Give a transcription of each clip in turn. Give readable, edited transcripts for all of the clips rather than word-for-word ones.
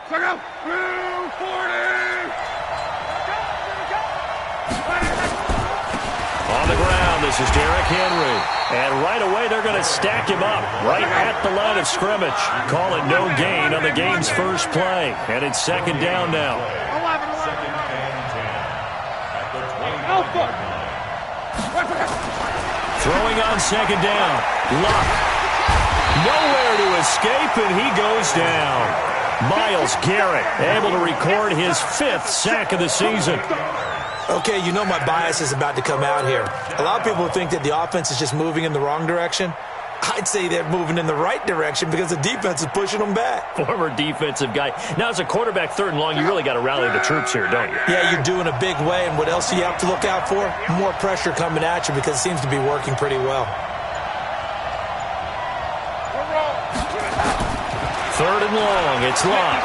On the ground, this is Derrick Henry. And right away, they're going to stack him up right at the line of scrimmage. Call it no gain on the game's first play. And it's second down now. Throwing on second down. Luck. Nowhere to escape, and he goes down. Myles Garrett able to record his 5th sack of the season. Okay, you know my bias is about to come out here. A lot of people think that the offense is just moving in the wrong direction. I'd say they're moving in the right direction because the defense is pushing them back. Former defensive guy. Now, as a quarterback, 3rd and long, you really got to rally the troops here, don't you? Yeah, you're doing a big way, and what else do you have to look out for? More pressure coming at you because it seems to be working pretty well. 3rd and long, it's Locke.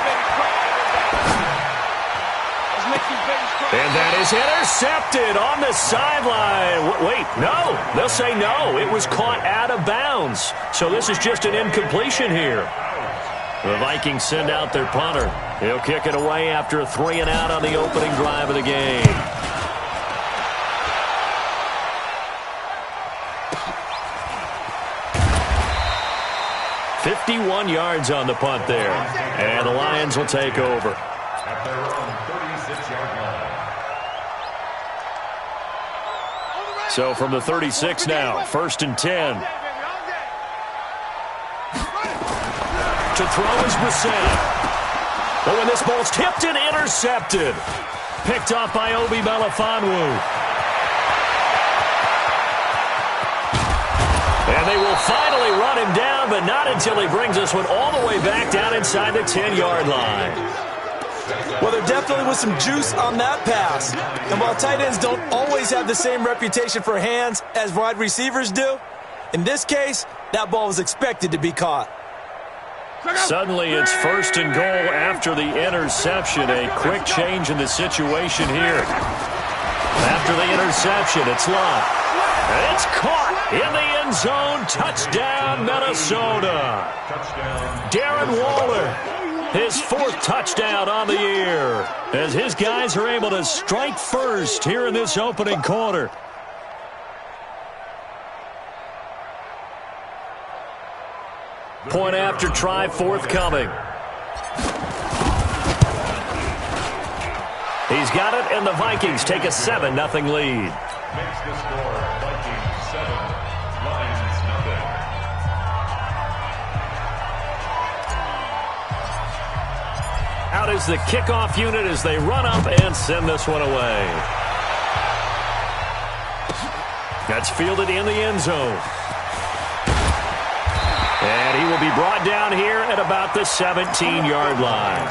And that is intercepted on the sideline. Wait, no. They'll say no. It was caught out of bounds. So this is just an incompletion here. The Vikings send out their punter. He'll kick it away after a 3-and-out on the opening drive of the game. "51 yards on the punt there. And the Lions will take over. At their own 36-yard line. So from the 36 now, 1st and 10. To throw is Brissett. Oh, and this ball's tipped and intercepted. Picked off by Obi Melifonwu. And they will finally run him down, but not until he brings this one all the way back down inside the 10-yard line. Well, there definitely was some juice on that pass. And while tight ends don't always have the same reputation for hands as wide receivers do, in this case, that ball was expected to be caught. Suddenly, it's 1st and goal after the interception. A quick change in the situation here. After the interception, it's Locke. And it's caught in the end zone. Touchdown, Minnesota. Darren Waller. His 4th touchdown on the year as his guys are able to strike first here in this opening quarter. Point after try forthcoming. He's got it, and the Vikings take a 7-0 lead. Makes the score Vikings 7, Lions nothing. Out is the kickoff unit as they run up and send this one away. That's fielded in the end zone. And he will be brought down here at about the 17-yard line.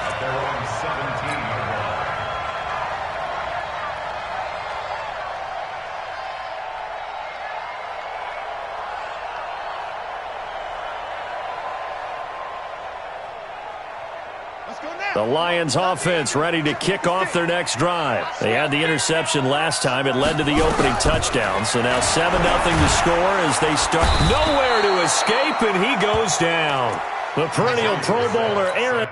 At their own 17-yard line. The Lions offense ready to kick off their next drive. They had the interception last time. It led to the opening touchdown. So now 7-0 to score as they start. Nowhere to escape, and he goes down. The perennial Pro Bowler, Aaron.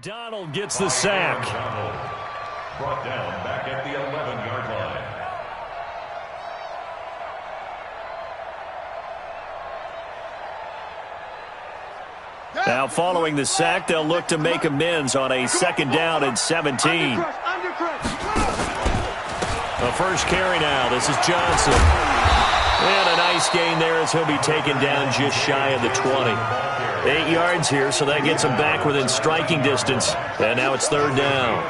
Donald gets the sack. Brought down back at the 11-yard line. Now following the sack, they'll look to make amends on a 2nd down and 17. The first carry now. This is Johnson. And a nice gain there as he'll be taken down just shy of the 20. 8 yards here, so that gets him back within striking distance. And now it's 3rd down.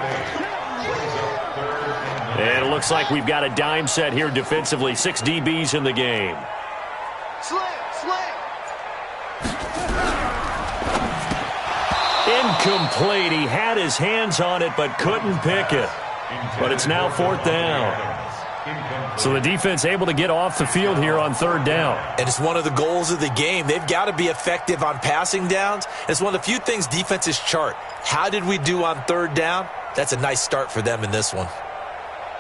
And it looks like we've got a dime set here defensively. 6 DBs in the game. Incomplete. He had his hands on it but couldn't pick it. But it's now 4th down. So the defense able to get off the field here on third down. And it's one of the goals of the game. They've got to be effective on passing downs. It's one of the few things defenses chart. How did we do on third down? That's a nice start for them in this one.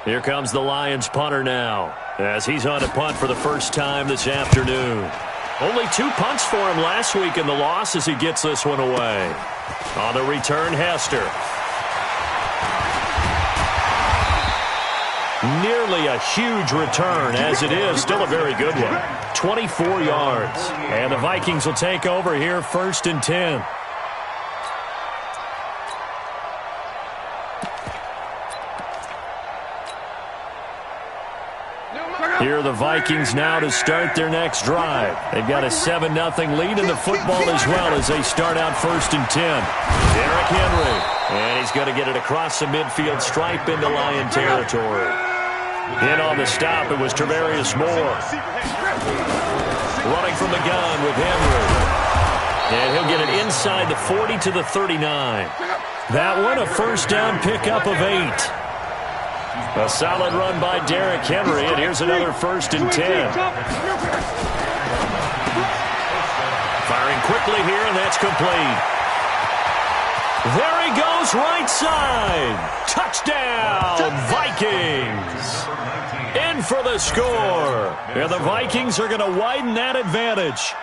Here comes the Lions punter now, as he's on a punt for the first time this afternoon. Only 2 punts for him last week in the loss as he gets this one away. On the return, Hester. Nearly a huge return, as it is still a very good one. 24 yards. And the Vikings will take over here, 1st and 10. Here are the Vikings now to start their next drive. They've got a 7-0 lead in the football as well as they start out 1st and 10. Derrick Henry. And he's going to get it across the midfield stripe into Lion territory. In on the stop, it was Travarius Moore. Running from the gun with Henry. And he'll get it inside the 40 to the 39. That one a first down pickup of 8. A solid run by Derrick Henry, and here's another 1st and 10. Firing quickly here, and that's complete. There he goes, right side. Touchdown, Vikings. In for the score. And the Vikings are going to widen that advantage.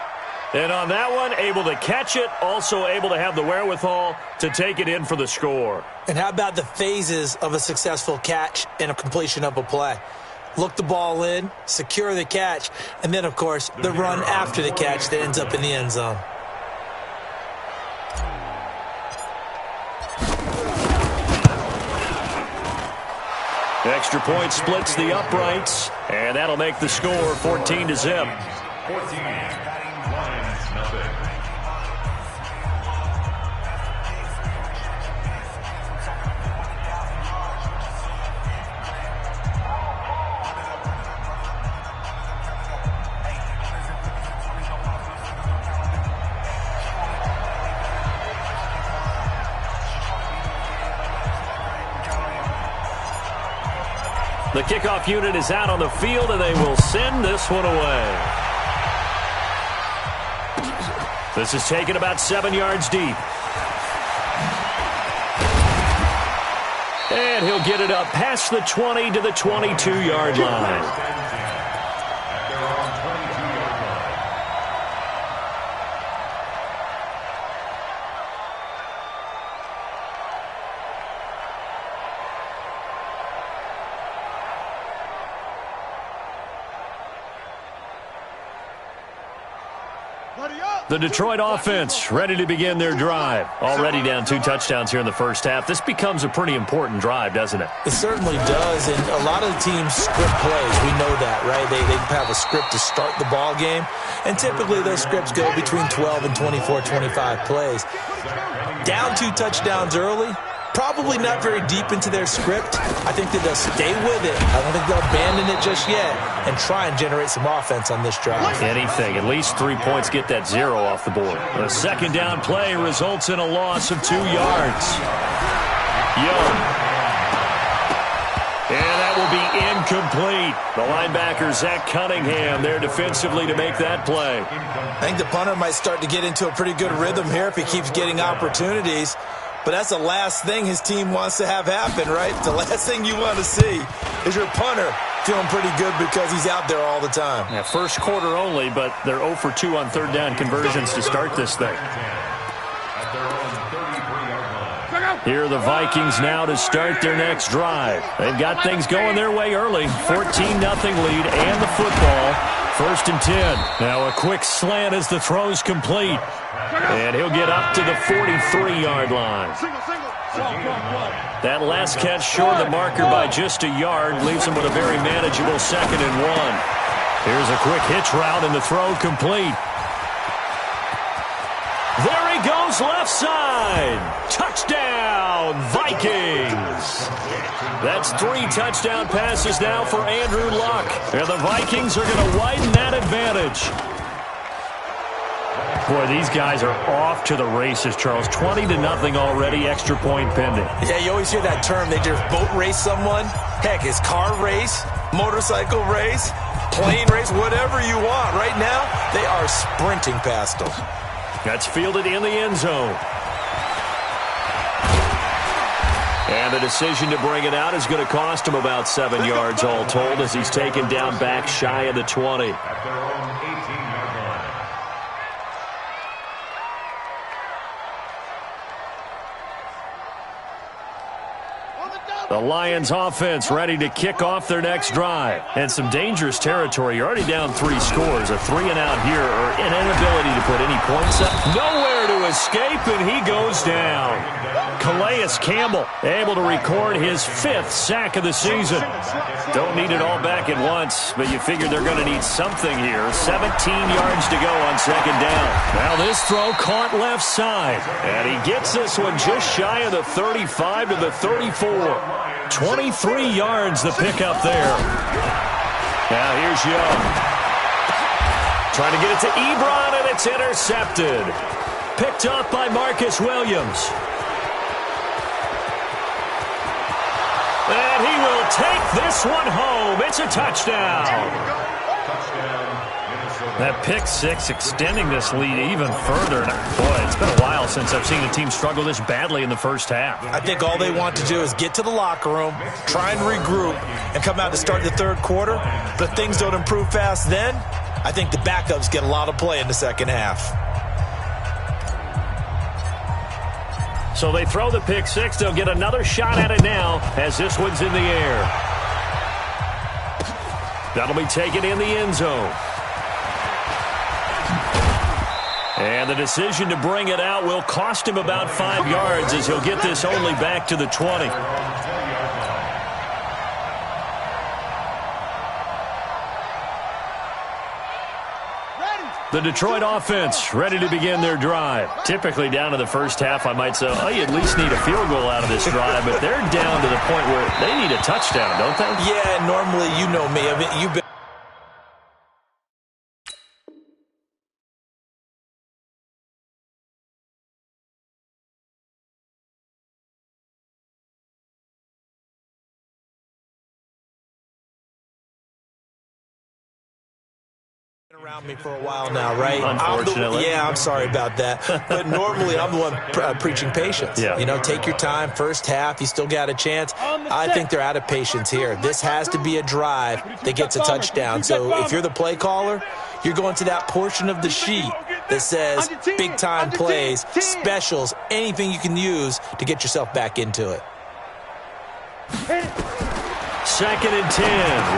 And on that one, able to catch it, also able to have the wherewithal to take it in for the score. And how about the phases of a successful catch and a completion of a play? Look the ball in, secure the catch, and then, of course, the run after the catch that ends up in the end zone. Extra point splits the uprights, and that'll make the score 14-0. 14, Lions, nothing. The kickoff unit is out on the field, and they will send this one away. This is taken about 7 yards deep. And he'll get it up past the 20 to the 22-yard line. The Detroit offense ready to begin their drive. Already down 2 touchdowns here in the first half. This becomes a pretty important drive, doesn't it? It certainly does, and a lot of the teams script plays. We know that, right? They have a script to start the ball game, and typically those scripts go between 12 and 24, 25 plays. Down 2 touchdowns early, probably not very deep into their script. I think that they'll stay with it. I don't think they'll abandon it just yet and try and generate some offense on this drive. Anything. At least 3 points get that 0 off the board. A second down play results in a loss of 2 yards. Young. And that will be incomplete. The linebacker, Zach Cunningham, there defensively to make that play. I think the punter might start to get into a pretty good rhythm here if he keeps getting opportunities. But that's the last thing his team wants to have happen, right? The last thing you want to see is your punter feeling pretty good because he's out there all the time. Yeah, first quarter only, but they're 0 for 2 on third down conversions to start this thing. Here are the Vikings now to start their next drive. They've got things going their way early. 14-0 lead and the football. 1st and 10. Now a quick slant as the throw's complete. And he'll get up to the 43-yard line. That last catch short of the marker by just a yard leaves him with a very manageable 2nd and 1. Here's a quick hitch route and the throw complete. There he goes left side. Touchdown, Vikings. That's 3 touchdown passes now for Andrew Luck. And the Vikings are going to widen that advantage. Boy, these guys are off to the races, Charles. 20-0 already, extra point pending. Yeah, you always hear that term. They just boat race someone. Heck, it's car race, motorcycle race, plane race, whatever you want. Right now, they are sprinting past them. That's fielded in the end zone. And the decision to bring it out is going to cost him about 7 yards all told as he's taken down back shy of the 20. At their own 18-yard line. The Lions offense ready to kick off their next drive. And some dangerous territory. You're already down 3 scores. A 3-and-out here or an inability to put any points up. Nowhere to escape, and he goes down. Calais Campbell able to record his 5th sack of the season. Don't need it all back at once, but you figure they're going to need something here. 17 yards to go on 2nd down. Now this throw caught left side. And he gets this one just shy of the 35 to the 34. 23 yards the pickup there. Now here's Young. Trying to get it to Ebron, and it's intercepted. Picked up by Marcus Williams. And he will take this one home. It's a touchdown. That pick six extending this lead even further. Boy, it's been a while since I've seen a team struggle this badly in the first half. I think all they want to do is get to the locker room, try and regroup, and come out to start the 3rd quarter. But if things don't improve fast then, I think the backups get a lot of play in the 2nd half. So they throw the pick six. They'll get another shot at it now as this one's in the air. That'll be taken in the end zone. And the decision to bring it out will cost him about 5 yards as he'll get this only back to the 20. The Detroit offense ready to begin their drive. Typically down to the first half, I might say, oh, you at least need a field goal out of this drive, but they're down to the point where they need a touchdown, don't they? Yeah, normally, you know me. I mean, you've been around me for a while now, right? Unfortunately. I'm sorry about that. But normally I'm the one preaching patience. Yeah. You know, take your time. First half, you still got a chance. I think they're out of patience here. This has to be a drive that gets a touchdown. So if you're the play caller, you're going to that portion of the sheet that says big-time plays, specials, anything you can use to get yourself back into it. 2nd and 10.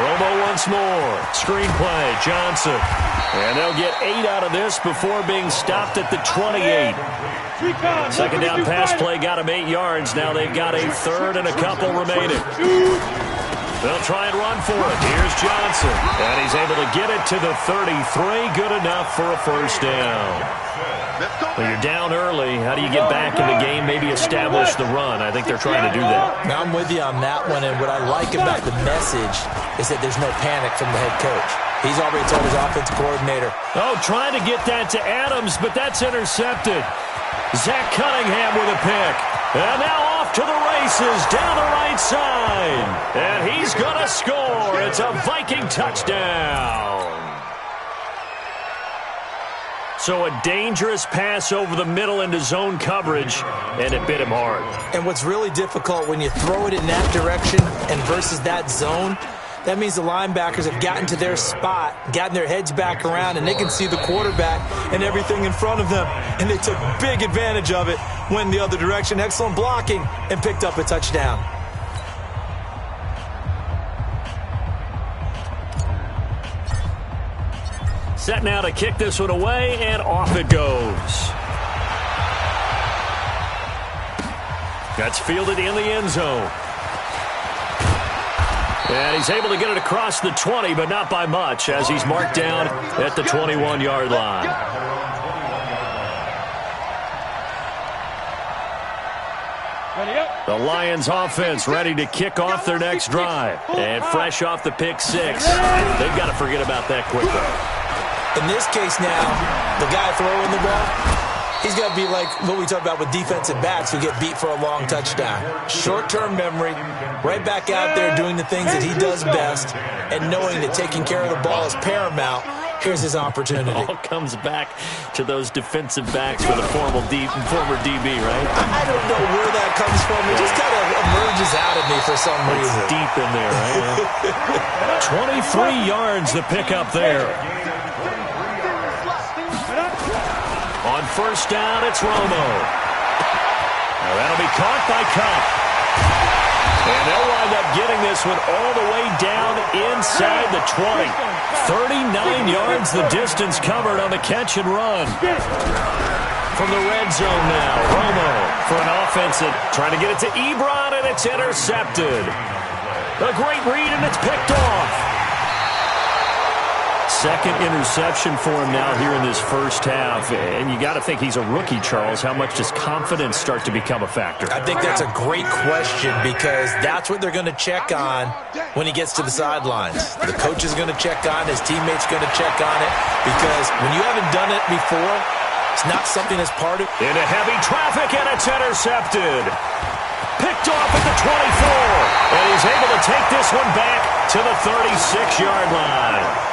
Romo once more. Screenplay. Johnson. And they'll get 8 out of this before being stopped at the 28. 2nd down pass play got him 8 yards. Now they've got a 3rd and a couple remaining. They'll try and run for it. Here's Johnson. And he's able to get it to the 33. Good enough for a first down. When you're down early, how do you get back in the game, maybe establish the run? I think they're trying to do that. Now, I'm with you on that one, and what I like about the message is that there's no panic from the head coach. He's already told his offensive coordinator. Oh, trying to get that to Adams, but that's intercepted. Zach Cunningham with a pick. And now off to the races down the right side. And he's going to score. It's a Viking touchdown. So a dangerous pass over the middle into zone coverage, and it bit him hard. And what's really difficult when you throw it in that direction and versus that zone, that means the linebackers have gotten to their spot, gotten their heads back around, and they can see the quarterback and everything in front of them. And they took big advantage of it, went the other direction, excellent blocking, and picked up a touchdown. Set now to kick this one away, and off it goes. That's fielded in the end zone. And he's able to get it across the 20, but not by much, as he's marked down at the 21-yard line. The Lions offense ready to kick off their next drive. And fresh off the pick six, they've got to forget about that quickly. In this case now, the guy throwing the ball, he's got to be like what we talk about with defensive backs who get beat for a long touchdown. Short-term memory, right back out there doing the things that he does best, and knowing that taking care of the ball is paramount. Here's his opportunity. It all comes back to those defensive backs for the former DB, right? I don't know where that comes from. It just kind of emerges out of me for some reason. It's deep in there, right? 23 yards to pick up there. On first down, it's Romo. Now that'll be caught by Cup. And they'll wind up getting this one all the way down inside the 20. 39 yards the distance covered on the catch and run. From the red zone now, Romo for an offense that trying to get it to Ebron, and it's intercepted. A great read, and it's picked off. Second interception for him now here in this first half. And you got to think he's a rookie, Charles. How much does confidence start to become a factor? I think that's a great question because that's what they're going to check on when he gets to the sidelines. The coach is going to check on, his teammates going to check on it because when you haven't done it before, it's not something that's part of it. Into heavy traffic, and it's intercepted. Picked off at the 24. And he's able to take this one back to the 36-yard line.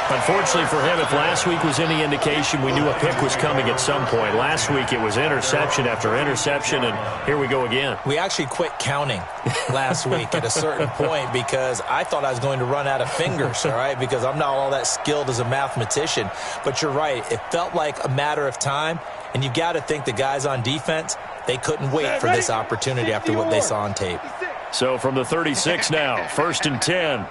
Unfortunately for him, if last week was any indication, we knew a pick was coming at some point. Last week it was interception after interception, and here we go again. We actually quit counting last week at a certain point because I thought I was going to run out of fingers, all right, because I'm not all that skilled as a mathematician. But you're right. It felt like a matter of time, and you got to think the guys on defense, they couldn't wait for this opportunity after what they saw on tape. So from the 36 now, 1st and 10.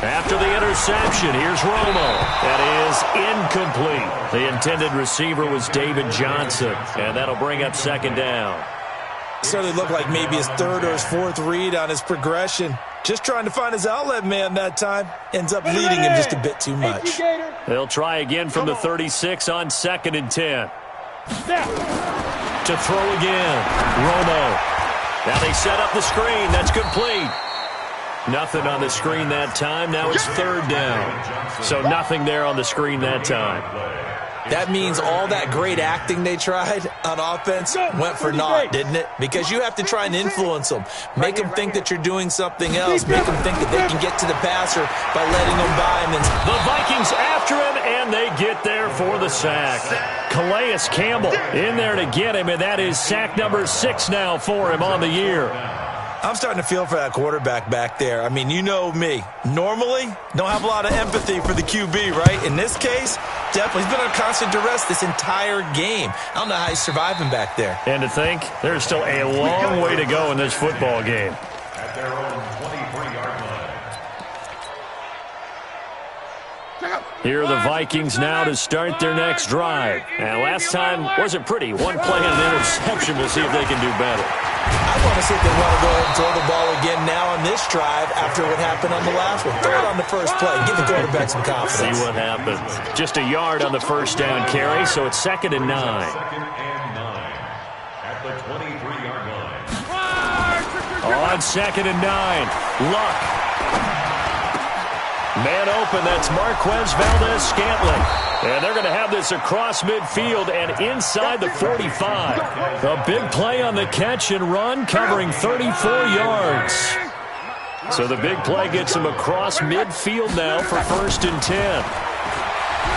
After the interception, here's Romo. That is incomplete. The intended receiver was David Johnson, and that'll bring up 2nd down. Certainly looked like maybe his 3rd or his 4th read on his progression. Just trying to find his outlet man that time. Ends up leading him just a bit too much. They'll try again from the 36 on 2nd and 10. To throw again, Romo. Now they set up the screen. That's complete. Nothing on the screen that time. Now it's 3rd down. So nothing there on the screen that time. That means all that great acting they tried on offense went for naught, didn't it? Because you have to try and influence them. Make them think that you're doing something else. Make them think that they can get to the passer by letting them by him. The Vikings after him, and they get there for the sack. Calais Campbell in there to get him, and that is sack number 6 now for him on the year. I'm starting to feel for that quarterback back there. I mean, you know me. Normally, don't have a lot of empathy for the QB, right? In this case, definitely. He's been on constant duress this entire game. I don't know how he's surviving back there. And to think, there's still a long way to go in this football game. At their own 23-yard line. Here are the Vikings now to start their next drive. And last time wasn't pretty. One play and an interception. We'll see if they can do better. I want to see if they want to go ahead and throw the ball again now on this drive after what happened on the last one. Throw it on the first play. Give the quarterback some confidence. See what happens. Just a yard on the first down carry, so it's 2nd and 9. 2nd and 9 at the 23-yard line. On 2nd and 9, Luck. Man open, that's Marquez Valdez-Scantling. And they're going to have this across midfield and inside the 45. A big play on the catch and run, covering 34 yards. So the big play gets him across midfield now for 1st and 10.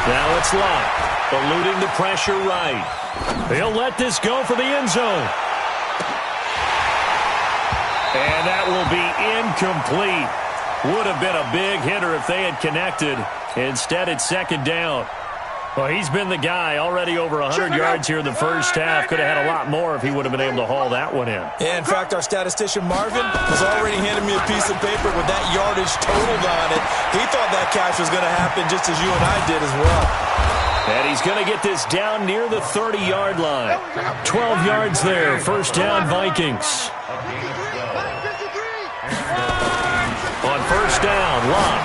Now it's Luck, eluding the pressure right. He'll let this go for the end zone. And that will be incomplete. Would have been a big hitter if they had connected. Instead, it's 2nd down. Well, he's been the guy already over 100 yards here in the first half. Could have had a lot more if he would have been able to haul that one in. Yeah, in fact, our statistician Marvin was already handing me a piece of paper with that yardage totaled on it. He thought that catch was going to happen just as you and I did as well. And he's going to get this down near the 30-yard line. 12 yards there. 1st down, Vikings. On 1st down, Luck.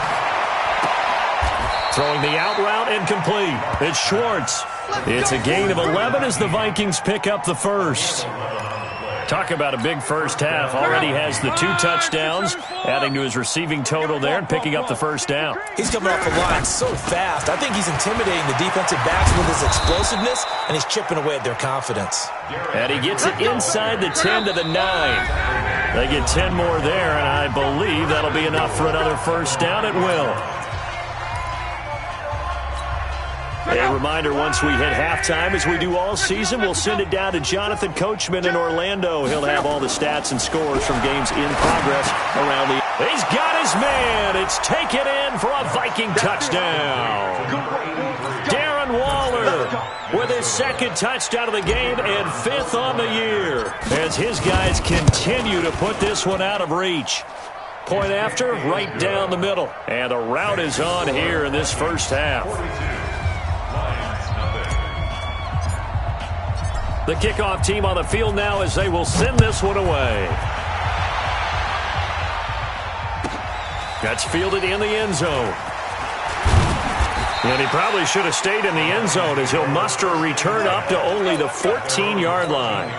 Throwing the out route incomplete. It's Schwartz. It's a gain of 11 as the Vikings pick up the first. Talk about a big first half. Already has the 2 touchdowns, adding to his receiving total there and picking up the first down. He's coming off the line so fast. I think he's intimidating the defensive backs with his explosiveness, and he's chipping away at their confidence. And he gets it inside the 10 to the 9. They get 10 more there, and I believe that'll be enough for another first down. It will. A reminder, once we hit halftime, as we do all season, we'll send it down to Jonathan Coachman in Orlando. He'll have all the stats and scores from games in progress around the... He's got his man. It's taken in for a Viking touchdown. Darren Waller with his 2nd touchdown of the game and 5th on the year, as his guys continue to put this one out of reach. Point after, right down the middle. And the route is on here in this first half. The kickoff team on the field now as they will send this one away. That's fielded in the end zone. And he probably should have stayed in the end zone as he'll muster a return up to only the 14-yard line.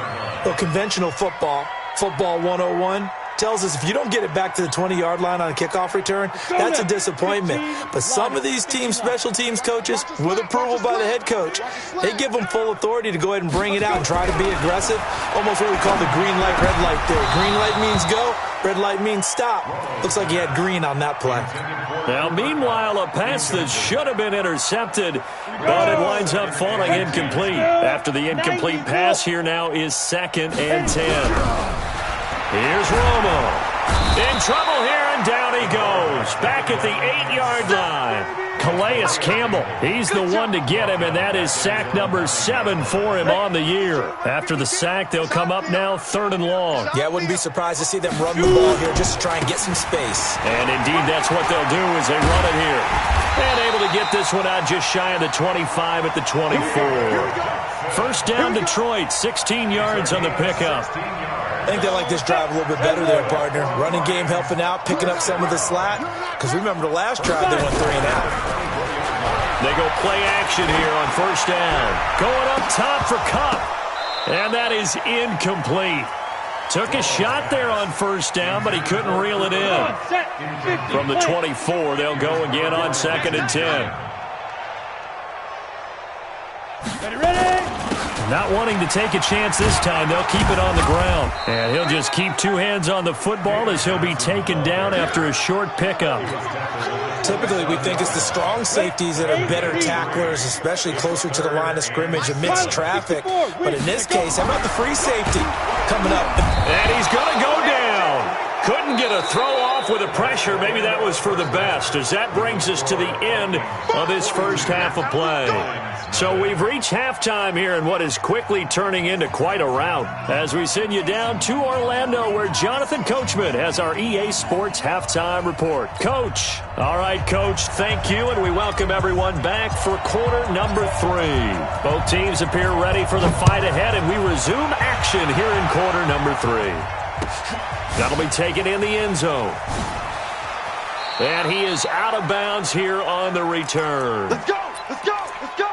Well, conventional football 101, tells us if you don't get it back to the 20-yard line on a kickoff return, that's a disappointment. But some of these teams, special teams coaches, with approval by the head coach, they give them full authority to go ahead and bring it out and try to be aggressive. Almost what we call the green light, red light theory. Green light means go, red light means stop. Looks like he had green on that play. Now, meanwhile, a pass that should have been intercepted, but it winds up falling incomplete. After the incomplete pass, here now is 2nd and 10. Here's Romo. In trouble here, and down he goes. Back at the 8-yard line. Calais Campbell, he's the one to get him, and that is sack number 7 for him on the year. After the sack, they'll come up now 3rd and long. Yeah, I wouldn't be surprised to see them run the ball here just to try and get some space. And indeed, that's what they'll do as they run it here. And able to get this one out just shy of the 25 at the 24. First down, Detroit, 16 yards on the pickup. I think they like this drive a little bit better there, partner. Running game helping out, picking up some of the slack. Because remember the last drive, they went 3 and out. They go play action here on first down. Going up top for Kupp. And that is incomplete. Took a shot there on first down, but he couldn't reel it in. From the 24, they'll go again on 2nd and 10. Ready? Not wanting to take a chance this time, they'll keep it on the ground. And he'll just keep 2 hands on the football as he'll be taken down after a short pickup. Typically, we think it's the strong safeties that are better tacklers, especially closer to the line of scrimmage amidst traffic. But in this case, how about the free safety coming up? And he's going to go down. Couldn't get a throw off with the pressure. Maybe that was for the best, as that brings us to the end of this first half of play. So we've reached halftime here in what is quickly turning into quite a rout as we send you down to Orlando, where Jonathan Coachman has our EA Sports halftime report. Coach. All right, Coach, thank you, and we welcome everyone back for quarter number 3. Both teams appear ready for the fight ahead, and we resume action here in quarter number 3. That'll be taken in the end zone. And he is out of bounds here on the return. Let's go! Let's go! Let's go!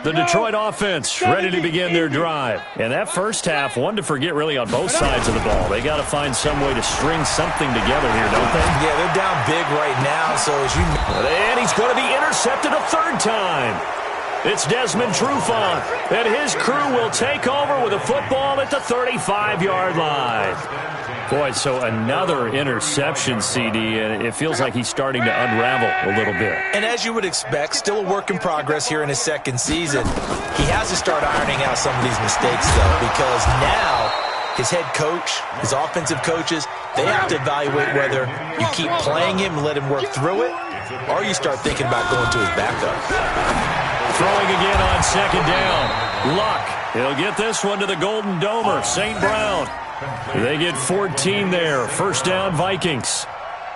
The Detroit offense ready to begin their drive. And that first half, one to forget really on both sides of the ball. They got to find some way to string something together here, don't they? Yeah, they're down big right now, so as you... And he's going to be intercepted a 3rd time. It's Desmond Trufant, and his crew will take over with a football at the 35-yard line. Boy, so another interception, CD, and it feels like he's starting to unravel a little bit. And as you would expect, still a work in progress here in his 2nd season. He has to start ironing out some of these mistakes, though, because now his head coach, his offensive coaches, they have to evaluate whether you keep playing him and let him work through it, or you start thinking about going to his backup. Throwing again on 2nd down. Luck. He'll get this one to the Golden Domer, St. Brown. They get 14 there. First down, Vikings.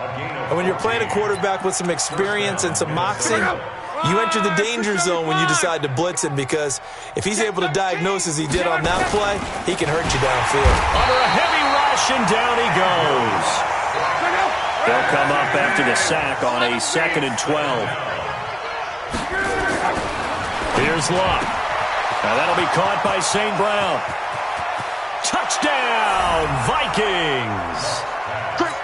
And when you're playing a quarterback with some experience and some moxie, you enter the danger zone when you decide to blitz him, because if he's able to diagnose as he did on that play, he can hurt you downfield. Under a heavy rush, and down he goes. They'll come up after the sack on a 2nd and 12. Here's Luck. And that'll be caught by St. Brown. Touchdown, Vikings!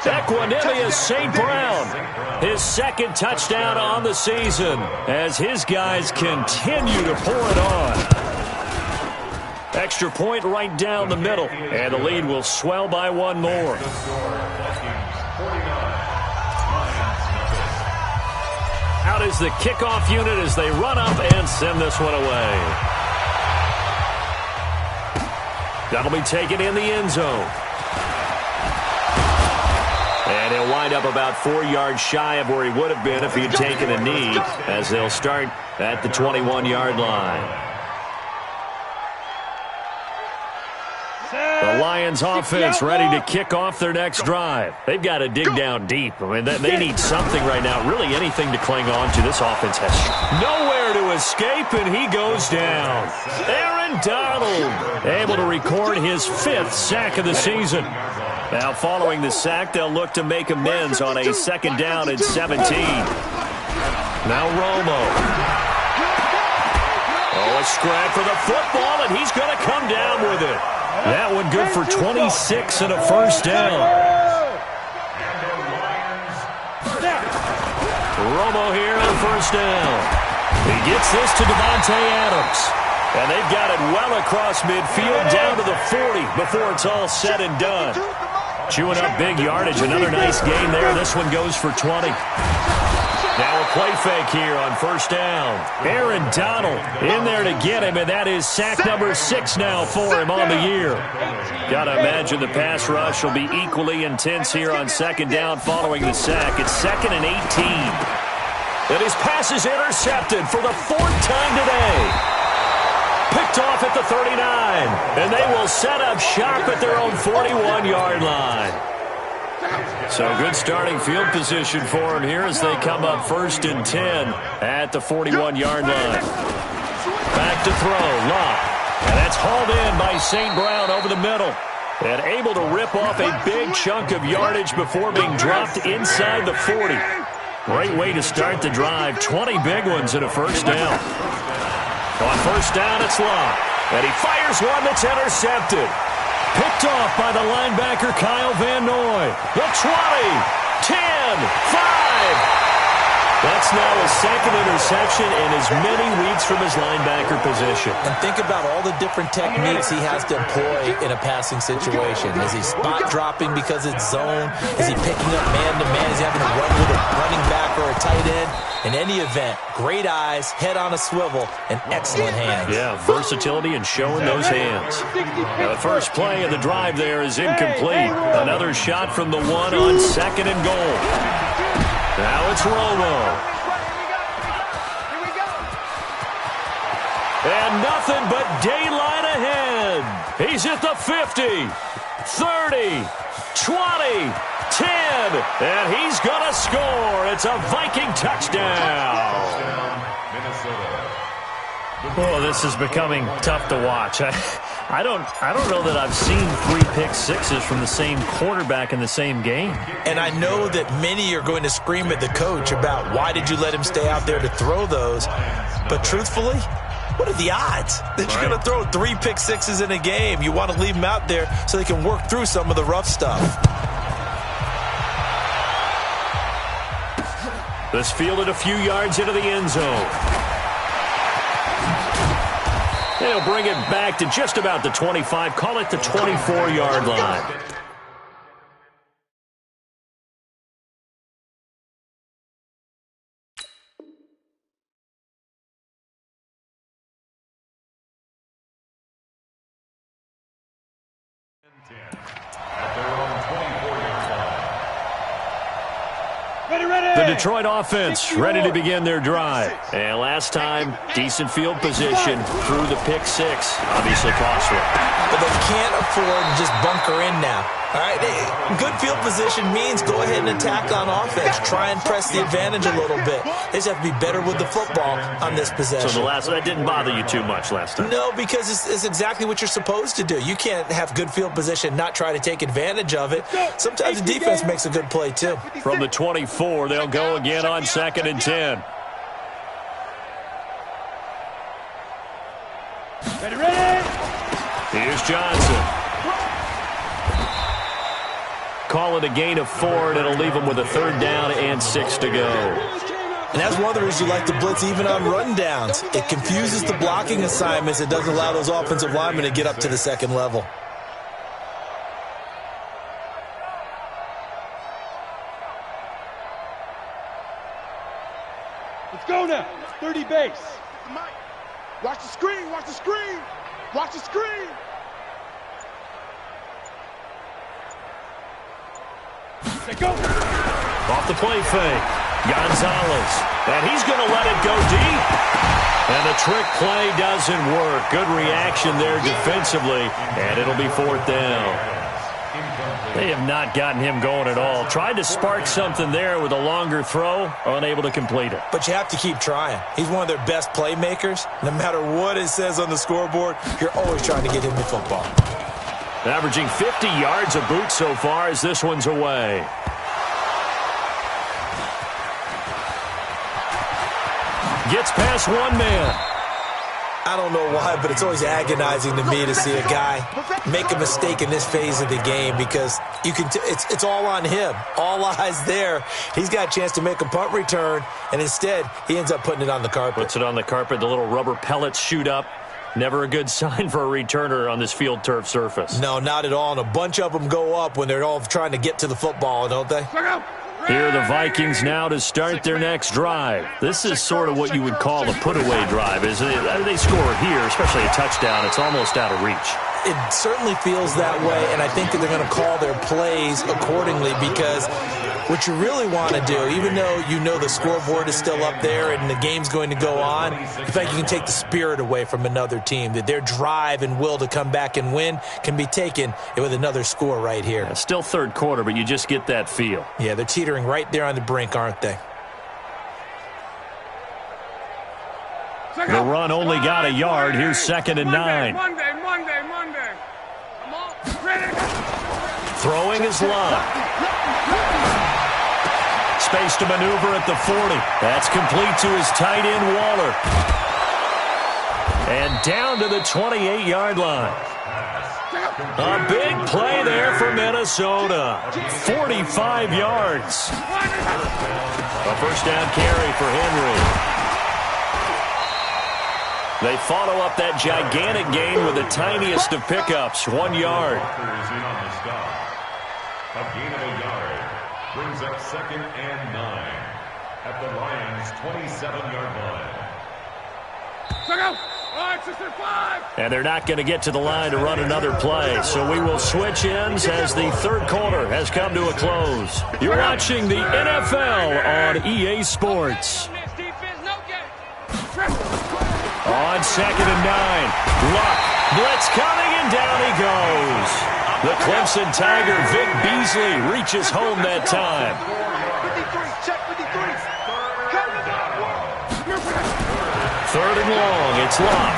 Equanimous St. Brown, his second touchdown on the season as his guys continue to pour it on. Extra point right down the middle, and the lead will swell by one more. Out is the kickoff unit as they run up and send this one away. That'll be taken in the end zone. And he'll wind up about 4 yards shy of where he would have been if he'd taken a knee, as they'll start at the 21-yard line. The Lions offense ready to kick off their next drive. They've got to dig down deep. I mean, they need something right now, really anything to cling on to. This offense has nowhere to escape, and he goes down. Aaron Donald able to record his 5th sack of the season. Now, following the sack, they'll look to make amends on a second down and 17. Now Romo. Oh, a scrap for the football, and he's going to come down with it. That one good for 26 and a first down. Romo here on first down. He gets this to Davante Adams. And they've got it well across midfield down to the 40 before it's all said and done. Chewing up big yardage. Another nice gain there. This one goes for 20. Now a play fake here on first down. Aaron Donald in there to get him, and that is sack number 6 now for him on the year. Got to imagine the pass rush will be equally intense here on second down following the sack. It's 2nd and 18. And his pass is intercepted for the 4th time today. Picked off at the 39, and they will set up shop at their own 41-yard line. So good starting field position for him here as they come up 1st and 10 at the 41-yard line. Back to throw, Luck. And that's hauled in by St. Brown over the middle. And able to rip off a big chunk of yardage before being dropped inside the 40. Great way to start the drive. 20 big ones in a first down. On first down, it's Luck. And he fires one that's intercepted. Picked off by the linebacker, Kyle Van Noy. The 20, 10, 5. That's now his 2nd interception in as many weeks from his linebacker position. And think about all the different techniques he has to employ in a passing situation. Is he spot dropping because it's zone? Is he picking up man-to-man? Is he having to run with a running back or a tight end? In any event, great eyes, head on a swivel, and excellent hands. Yeah, versatility and showing those hands. Now, the first play of the drive there is incomplete. Another shot from the 1 on 2nd and goal. Now it's Romo. And nothing but daylight ahead. He's at the 50, 30, 20, 10, and he's going to score. It's a Viking touchdown. Oh, this is becoming tough to watch. I don't know that I've seen 3 pick sixes from the same quarterback in the same game. And I know that many are going to scream at the coach about why did you let him stay out there to throw those. But truthfully, what are the odds that you're going to throw 3 pick sixes in a game? You want to leave them out there so they can work through some of the rough stuff. This fielded a few yards into the end zone. They'll bring it back to just about the 25, call it the 24-yard line. The Detroit offense ready to begin their drive. And last time, decent field position through the pick 6. Obviously costly. But they can't afford to just bunker in now. All right, good field position means go ahead and attack on offense. Try and press the advantage a little bit. They just have to be better with the football on this possession. So that didn't bother you too much last time? No, because it's exactly what you're supposed to do. You can't have good field position, not try to take advantage of it. Sometimes the defense makes a good play, too. From the 24, they'll go again on 2nd and 10. Johnson. Call it a gain of 4, and it'll leave them with a 3rd down and 6 to go. And that's one of the reasons you like to blitz even on rundowns. It confuses the blocking assignments. It doesn't allow those offensive linemen to get up to the second level. Let's go now. 30 base. Watch the screen. Watch the screen. Watch the screen. Let's go. Off the play fake. Gonzalez. And he's going to let it go deep. And the trick play doesn't work. Good reaction there defensively. And it'll be 4th down. They have not gotten him going at all. Tried to spark something there with a longer throw. Unable to complete it. But you have to keep trying. He's one of their best playmakers. No matter what it says on the scoreboard, you're always trying to get him the football. Averaging 50 yards a boot so far as this one's away. Gets past one man. I don't know why, but it's always agonizing to me to see a guy make a mistake in this phase of the game because you can. It's all on him. All eyes there. He's got a chance to make a punt return, and instead he ends up putting it on the carpet. Puts it on the carpet. The little rubber pellets shoot up. Never a good sign for a returner on this field turf surface. No, not at all. And a bunch of them go up when they're all trying to get to the football, don't they? Here are the Vikings now to start their next drive. This is sort of what you would call a put-away drive. As they score here, especially a touchdown, it's almost out of reach. It certainly feels that way, and I think that they're going to call their plays accordingly because what you really want to do, even though you know the scoreboard is still up there and the game's going to go on, the fact you can take the spirit away from another team, that their drive and will to come back and win can be taken with another score right here. Yeah, still 3rd quarter, but you just get that feel. Yeah, they're teetering right there on the brink, aren't they? The run only got a yard. Here's 2nd and 9. Monday. Come on. Ready. Throwing his line. Space to maneuver at the 40. That's complete to his tight end, Waller. And down to the 28-yard line. A big play there for Minnesota. 45 yards. A 1st down carry for Henry. They follow up that gigantic gain with the tiniest of pickups, 1 yard. A gain of a yard brings up 2nd and 9 at the Lions' 27-yard line. And they're not going to get to the line to run another play, so we will switch ends as the 3rd quarter has come to a close. You're watching the NFL on EA Sports. On 2nd and 9, Luck, blitz coming, and down he goes. The Clemson Tiger, Vic Beasley, reaches home that time. 3rd and long, it's Luck.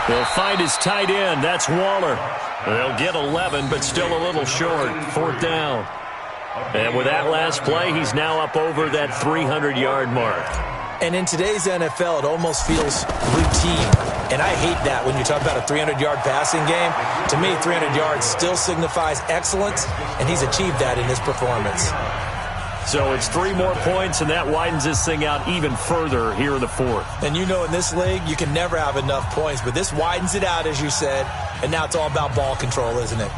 He'll find his tight end, that's Waller. They'll get 11, but still a little short, 4th down. And with that last play, he's now up over that 300-yard mark. And in today's NFL, it almost feels routine. And I hate that when you talk about a 300-yard passing game. To me, 300 yards still signifies excellence, and he's achieved that in his performance. So it's 3 more points, and that widens this thing out even further here in the 4th. And you know in this league, you can never have enough points, but this widens it out, as you said, and now it's all about ball control, isn't it?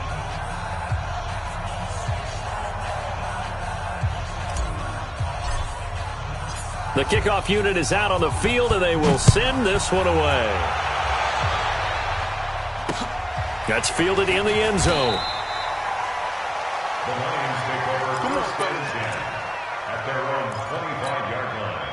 The kickoff unit is out on the field, and they will send this one away. That's fielded in the end zone. The Lions take over 1st and 10 at their own 25-yard line.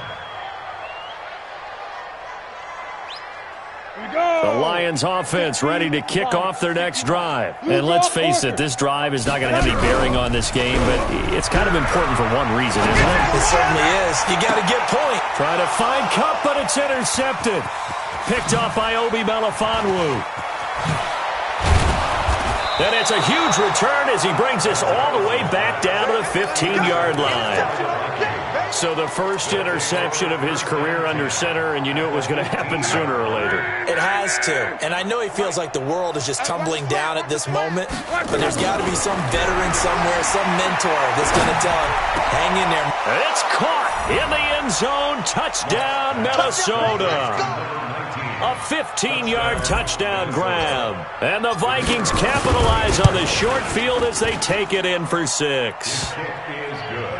The Lions offense ready to kick off their next drive. And let's face it, this drive is not going to have any bearing on this game, but it's kind of important for one reason, isn't it? It certainly is. You got to get point. Trying to find Cup, but it's intercepted. Picked off by Obi Melifonwu. And it's a huge return as he brings us all the way back down to the 15-yard line. So the first interception of his career under center, and you knew it was going to happen sooner or later. It has to. And I know he feels like the world is just tumbling down at this moment, but there's got to be some veteran somewhere, some mentor that's going to tell him, hang in there. It's caught in the end zone. Touchdown, Minnesota. A 15-yard touchdown grab. And the Vikings capitalize on the short field as they take it in for 6.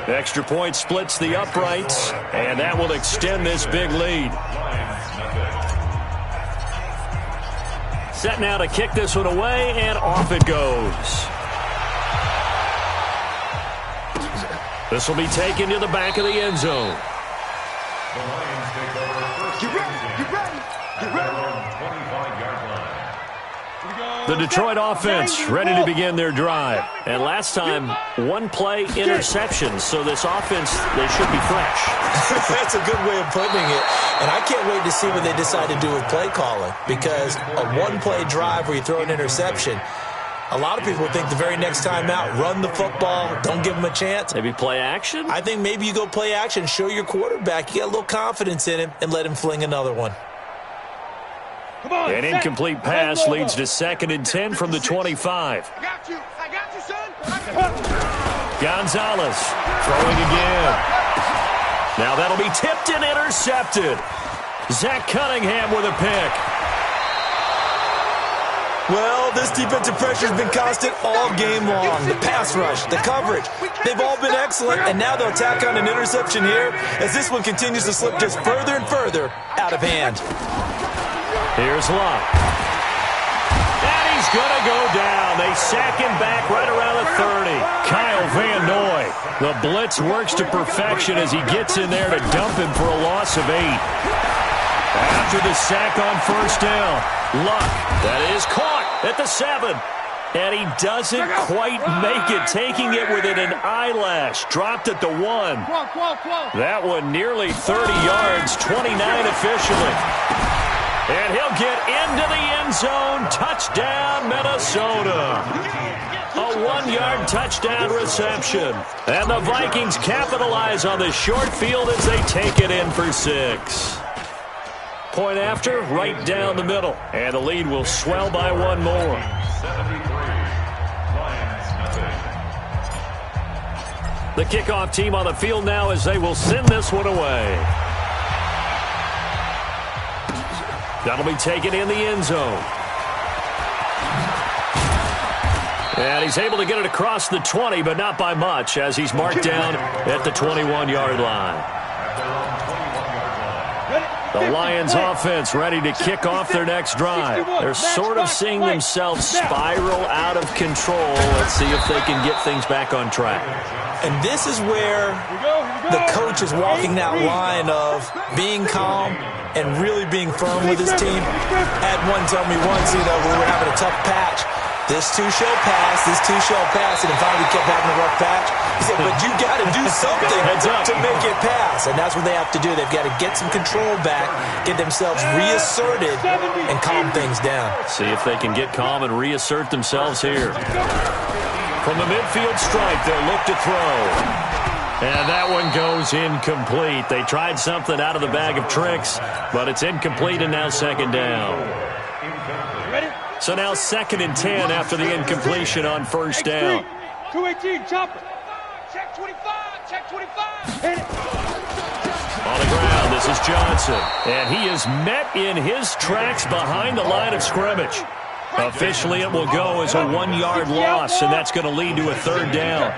Extra point splits the uprights, and that will extend this big lead. Set now to kick this one away, and off it goes. This will be taken to the back of the end zone. The Detroit offense ready to begin their drive. And last time, one-play interception. So this offense, they should be fresh. That's a good way of putting it. And I can't wait to see what they decide to do with play calling. Because a one-play drive where you throw an interception, a lot of people think the very next time out, run the football, don't give them a chance. Maybe play action? I think maybe you go play action, show your quarterback, you get a little confidence in him, and let him fling another one. An incomplete pass leads to 2nd and 10 from the 25. I got you, son. Gonzalez throwing again. Now that'll be tipped and intercepted. Zach Cunningham with a pick. Well, this defensive pressure has been constant all game long. The pass rush, the coverage, they've all been excellent, and now they'll tack on an interception here as this one continues to slip just further and further out of hand. Here's Luck. And he's going to go down. They sack him back right around the 30. Kyle Van Noy. The blitz works to perfection as he gets in there to dump him for a loss of 8. After the sack on first down, Luck, that is caught at the 7. And he doesn't quite make it, taking it within an eyelash. Dropped at the 1. That one nearly 30 yards, 29 officially. And he'll get into the end zone. Touchdown, Minnesota. A 1-yard touchdown reception. And the Vikings capitalize on the short field as they take it in for 6. Point after, right down the middle. And the lead will swell by 1 more. The kickoff team on the field now as they will send this one away. That'll be taken in the end zone. And he's able to get it across the 20, but not by much, as he's marked down at the 21-yard line. The Lions offense ready to kick off their next drive. They're sort of seeing themselves spiral out of control. Let's see if they can get things back on track. And this is where the coach is walking that line of being calm and really being firm with his team. Had one tell me once, we were having a tough patch. This too shall pass, and then finally kept having a rough patch. He said, but you got to do something to make it pass. And that's what they have to do. They've got to get some control back, get themselves reasserted, and calm things down. See if they can get calm and reassert themselves here. From the midfield stripe, they'll look to throw. And that one goes incomplete. They tried something out of the bag of tricks, but it's incomplete and now 2nd down. So now 2nd and 10 after the incompletion on first down. 218, chopper. Check 25, check 25. Hit it. On the ground, this is Johnson. And he is met in his tracks behind the line of scrimmage. Officially, it will go as a 1-yard loss, and that's going to lead to a 3rd down.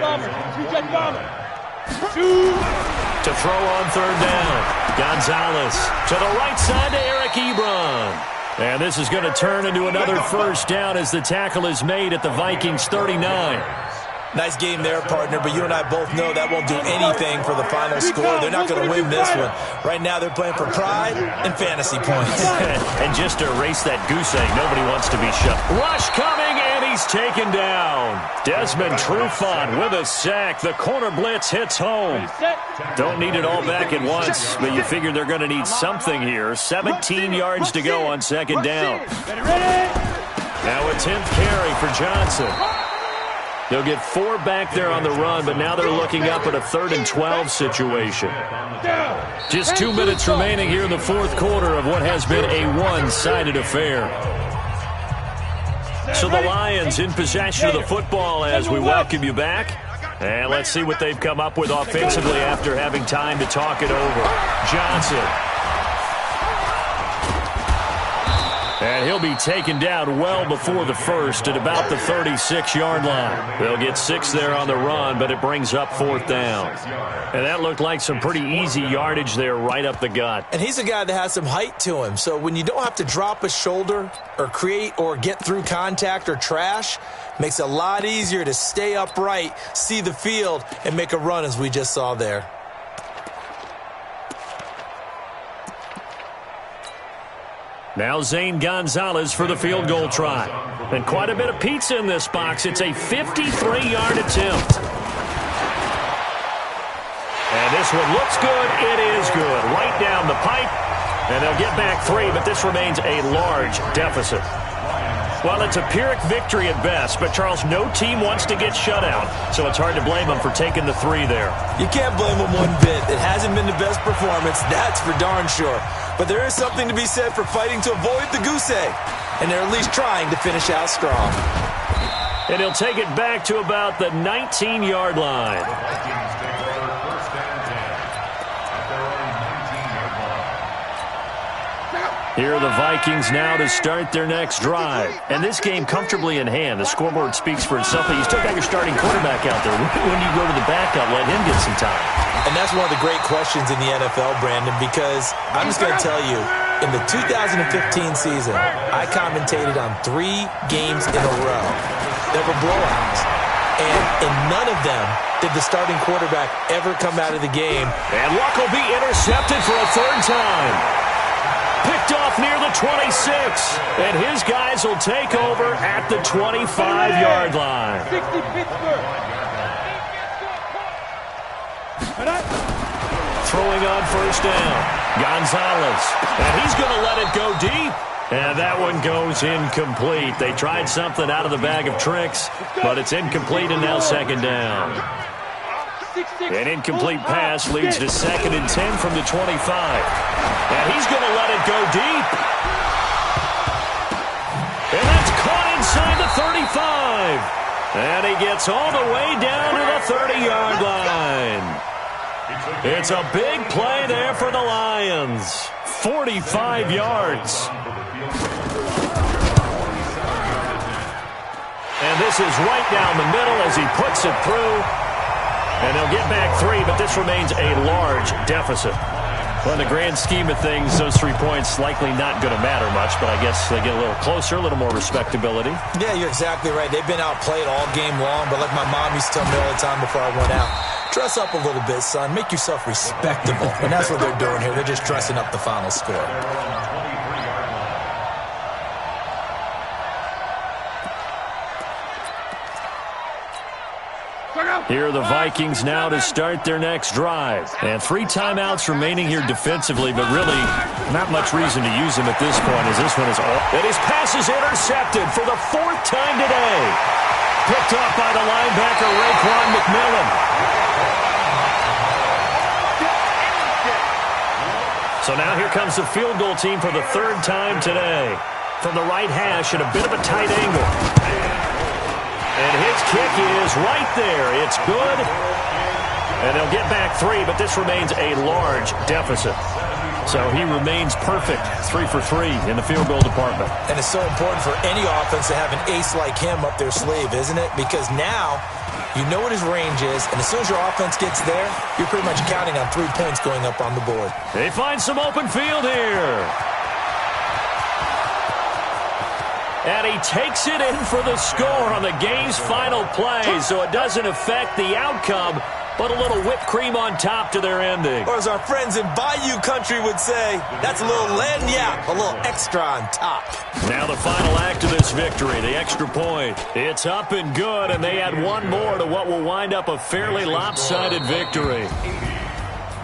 To throw on 3rd down, Gonzalez to the right side to Eric Ebron. And this is going to turn into another 1st down as the tackle is made at the Vikings 39. Nice game there, partner, but you and I both know that won't do anything for the final score. They're not going to win this one. Right now, they're playing for pride and fantasy points. And just to erase that goose egg, nobody wants to be shut. Rush coming, and he's taken down. Desmond Trufant with a sack. The corner blitz hits home. Don't need it all back at once, but you figure they're going to need something here. 17 yards to go on 2nd down. Now a 10th carry for Johnson. They'll get 4 back there on the run, but now they're looking up at a 3rd and 12 situation. Just 2 minutes remaining here in the fourth quarter of what has been a one-sided affair. So the Lions in possession of the football as we welcome you back. And let's see what they've come up with offensively after having time to talk it over. Johnson. And he'll be taken down well before the first at about the 36-yard line. They'll get 6 there on the run, but it brings up 4th down. And that looked like some pretty easy yardage there right up the gut. And he's a guy that has some height to him. So when you don't have to drop a shoulder or create or get through contact or trash, makes it a lot easier to stay upright, see the field, and make a run as we just saw there. Now Zane Gonzalez for the field goal try. And quite a bit of pizza in this box. It's a 53-yard attempt. And this one looks good. It is good. Right down the pipe. And they'll get back 3, but this remains a large deficit. Well, it's a Pyrrhic victory at best, but, Charles, no team wants to get shut out, so it's hard to blame them for taking the 3 there. You can't blame them one bit. It hasn't been the best performance, that's for darn sure. But there is something to be said for fighting to avoid the goose egg, and they're at least trying to finish out strong. And he'll take it back to about the 19-yard line. Here are the Vikings now to start their next drive. And this game comfortably in hand. The scoreboard speaks for itself, but you still got your starting quarterback out there. When you go to the backup, let him get some time. And that's one of the great questions in the NFL, Brandon, because I'm just going to tell you, in the 2015 season, I commentated on 3 games in a row that were blowouts. And in none of them did the starting quarterback ever come out of the game. And Luck will be intercepted for a 3rd time. Picked off near the 26, and his guys will take over at the 25-yard line. 60 Pittsburgh. Throwing on 1st down, Gonzalez, and he's going to let it go deep, and that one goes incomplete. They tried something out of the bag of tricks, but it's incomplete, and now 2nd down. An incomplete pass leads to 2nd and 10 from the 25. And he's going to let it go deep. And that's caught inside the 35. And he gets all the way down to the 30-yard line. It's a big play there for the Lions. 45 yards. And this is right down the middle as he puts it through. And they'll get back 3, but this remains a large deficit. Well, in the grand scheme of things, those 3 points likely not going to matter much, but I guess they get a little closer, a little more respectability. Yeah, you're exactly right. They've been outplayed all game long, but like my mom used to tell me all the time before I went out, dress up a little bit, son. Make yourself respectable. And that's what they're doing here. They're just dressing up the final score. Here are the Vikings now to start their next drive. And 3 timeouts remaining here defensively, but really not much reason to use them at this point as this one is all. And his pass is intercepted for the 4th time today. Picked off by the linebacker, Raekwon McMillan. So now here comes the field goal team for the 3rd time today. From the right hash at a bit of a tight angle. And his kick is right there. It's good. And they'll get back 3, but this remains a large deficit. So he remains perfect, 3 for 3 in the field goal department. And it's so important for any offense to have an ace like him up their sleeve, isn't it? Because now you know what his range is, and as soon as your offense gets there, you're pretty much counting on 3 points going up on the board. They find some open field here. And he takes it in for the score on the game's final play, so it doesn't affect the outcome, but a little whipped cream on top to their ending. Or as our friends in Bayou Country would say, that's a little lagniappe, a little extra on top. Now the final act of this victory, the extra point. It's up and good, and they add one more to what will wind up a fairly lopsided victory.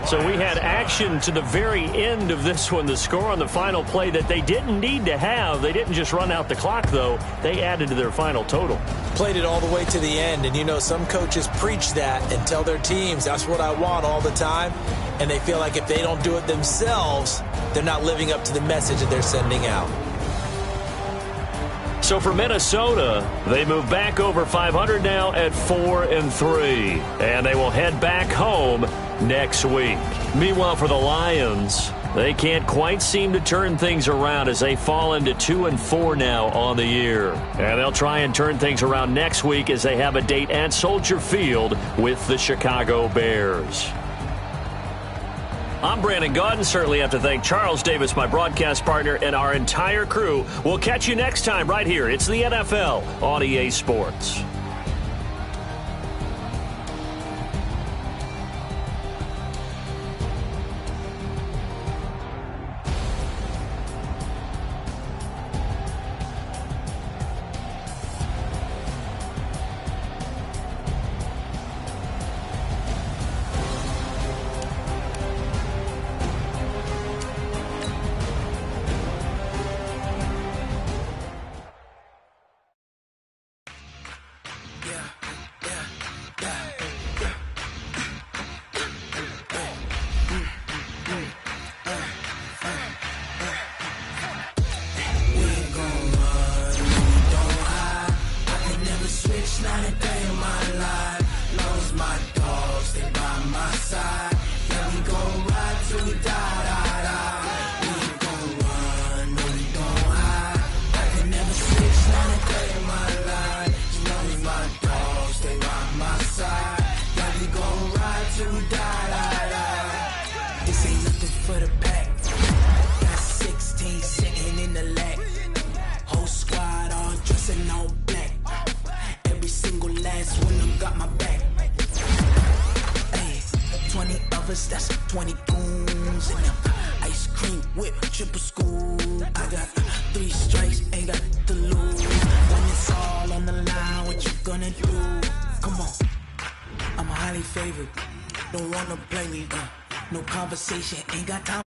So we had action to the very end of this one. The score on the final play that they didn't need to have. They didn't just run out the clock, though. They added to their final total. Played it all the way to the end, and you know some coaches preach that and tell their teams, that's what I want all the time, and they feel like if they don't do it themselves, they're not living up to the message that they're sending out. So for Minnesota, they move back over 500 now at 4-3, and they will head back home next week. Meanwhile, for the Lions, they can't quite seem to turn things around as they fall into 2-4 now on the year. And they'll try and turn things around next week as they have a date at Soldier Field with the Chicago Bears. I'm Brandon Gaudin. Certainly have to thank Charles Davis, my broadcast partner, and our entire crew. We'll catch you next time right here. It's the NFL on EA Sports. That's 20 goons in them. Ice cream whip, triple scoop. I got 3 strikes, ain't got to lose. When it's all on the line, what you gonna do? Come on, I'm a highly favored. Don't wanna play me, no conversation, ain't got time.